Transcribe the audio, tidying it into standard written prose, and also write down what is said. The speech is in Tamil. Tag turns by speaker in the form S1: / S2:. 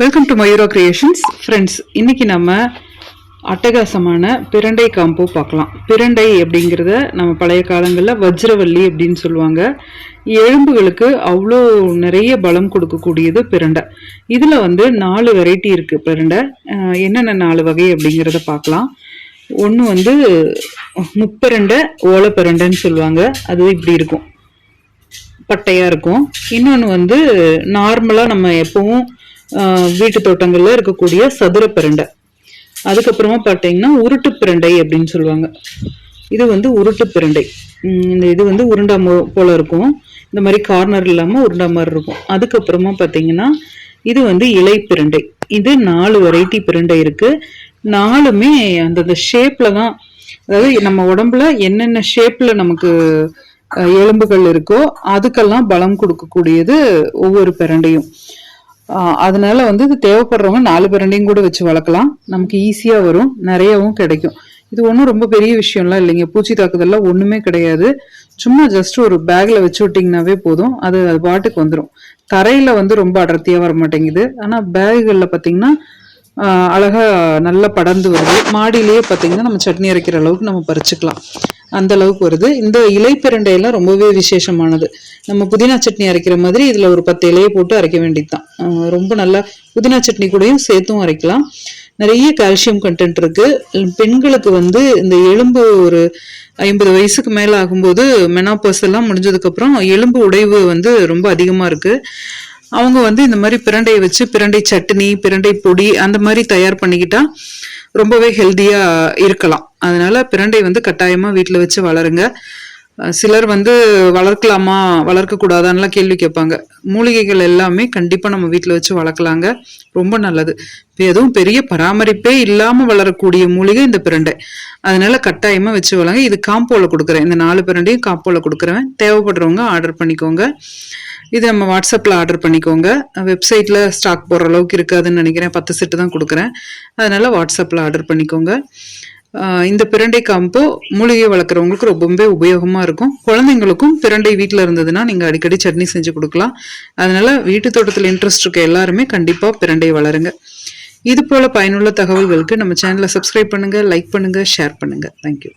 S1: Welcome to Mayura creations. Friends, இன்னைக்கு நம்ம அட்டகாசமான பிரண்டை காம்போ பார்க்கலாம். பிரண்டை அப்படிங்கிறத நம்ம பழைய காலங்களில் வஜ்ரவல்லி அப்படின்னு சொல்லுவாங்க. எலும்புகளுக்கு அவ்வளோ நிறைய பலம் கொடுக்கக்கூடியது பிரண்டை. இதில் 4 வெரைட்டி இருக்குது பிரண்டை. என்னென்ன 4 வகை அப்படிங்கிறத பார்க்கலாம். ஒன்று முப்பிரண்டை, ஓலை பிரண்டைன்னு சொல்லுவாங்க. அது இப்படி இருக்கும், பட்டையாக இருக்கும். இன்னொன்று நார்மலாக நம்ம எப்பவும் வீட்டு தோட்டங்கள்ல இருக்கக்கூடிய சதுர பிரண்டை. அதுக்கப்புறமா பார்த்தீங்கன்னா உருட்டு பிரண்டை அப்படின்னு சொல்லுவாங்க. இது உருட்டு பிரண்டை. இந்த இது உருண்டா போல இருக்கும். இந்த மாதிரி கார்னர் இல்லாம உருண்டா மாதிரி இருக்கும். அதுக்கப்புறமா பார்த்தீங்கன்னா இது இலை பிரண்டை. இது 4 வெரைட்டி பிரண்டை இருக்கு. 4மே அந்தந்த ஷேப்ல தான், அதாவது நம்ம உடம்புல என்னென்ன ஷேப்ல நமக்கு எலும்புகள் இருக்கோ அதுக்கெல்லாம் பலம் கொடுக்கக்கூடியது ஒவ்வொரு பிரண்டையும். அதனால இது தேவைப்படுறவங்க 4 பிரண்டையும் கூட வச்சு வளர்க்கலாம். நமக்கு ஈஸியா வரும், நிறையவும் கிடைக்கும். இது ஒன்றும் ரொம்ப பெரிய விஷயம்லாம் இல்லைங்க. பூச்சி தாக்குதல்லாம் ஒண்ணுமே கிடையாது. சும்மா ஜஸ்ட் ஒரு பேக்ல வச்சு விட்டீங்கன்னாவே போதும், அது பாட்டுக்கு வந்துடும். தரையில ரொம்ப அடர்த்தியா வர மாட்டேங்குது. ஆனா பேகுகள்ல பாத்தீங்கன்னா அழகா நல்லா படர்ந்து வருது. மாடியிலேயே பாத்தீங்கன்னா நம்ம சட்னி அரைக்கிற அளவுக்கு நம்ம பறிச்சுக்கலாம், அந்த அளவுக்கு வருது. இந்த இலை பிரண்டையெல்லாம் ரொம்பவே விசேஷமானது. நம்ம புதினா சட்னி அரைக்கிற மாதிரி இதுல ஒரு 10 இலையை போட்டு அரைக்க வேண்டியதுதான். ரொம்ப நல்லா புதினா சட்னி கூடயும் சேர்த்தும் அரைக்கலாம். நிறைய கால்சியம் கண்டென்ட் இருக்கு. பெண்களுக்கு இந்த எலும்பு ஒரு 50 வயசுக்கு மேல ஆகும்போது மெனாபர்ஸ் எல்லாம் முடிஞ்சதுக்கு அப்புறம் எலும்பு உடைவு ரொம்ப அதிகமா இருக்கு. அவங்க இந்த மாதிரி பிரண்டையை வச்சு பிரண்டை சட்னி, பிரண்டை பொடி அந்த மாதிரி தயார் பண்ணிக்கிட்டா ரொம்பவே ஹெல்தியா இருக்கலாம். அதனால பிரண்டை கட்டாயமா வீட்டுல வச்சு வளருங்க. சிலர் வளர்க்கலாமா வளர்க்க கூடாதான்லாம் கேள்வி கேட்பாங்க. மூலிகைகள் எல்லாமே கண்டிப்பா நம்ம வீட்டுல வச்சு வளர்க்கலாங்க, ரொம்ப நல்லது. எதுவும் பெரிய பராமரிப்பே இல்லாம வளரக்கூடிய மூலிகை இந்த பிரண்டை. அதனால கட்டாயமா வச்சு வளங்க. இது காம்போல கொடுக்குறேன். இந்த 4 பிரண்டையும் காம்போல கொடுக்குறேன். தேவைப்படுறவங்க ஆர்டர் பண்ணிக்கோங்க. இது நம்ம வாட்ஸ்அப்ல ஆர்டர் பண்ணிக்கோங்க. வெப்சைட்ல ஸ்டாக் போடுற அளவுக்கு இருக்காதுன்னு நினைக்கிறேன். 10 செட்டு தான் கொடுக்குறேன். அதனால வாட்ஸ்அப்ல ஆர்டர் பண்ணிக்கோங்க. இந்த பிரண்டை காம்போ மூலிகை வளர்க்குறவங்களுக்கு ரொம்பவே உபயோகமா இருக்கும். குழந்தைங்களுக்கும் பிரண்டை வீட்டுல இருந்ததுன்னா நீங்க அடிக்கடி சட்னி செஞ்சு கொடுக்கலாம். அதனால வீட்டு தோட்டத்துல இன்ட்ரெஸ்ட் இருக்க எல்லாருமே கண்டிப்பா பிரண்டை வளருங்க. இது போல பயனுள்ள தகவல்களுக்கு நம்ம சேனலை சப்ஸ்கிரைப் பண்ணுங்க, லைக் பண்ணுங்க, ஷேர் பண்ணுங்க. தேங்க்யூ.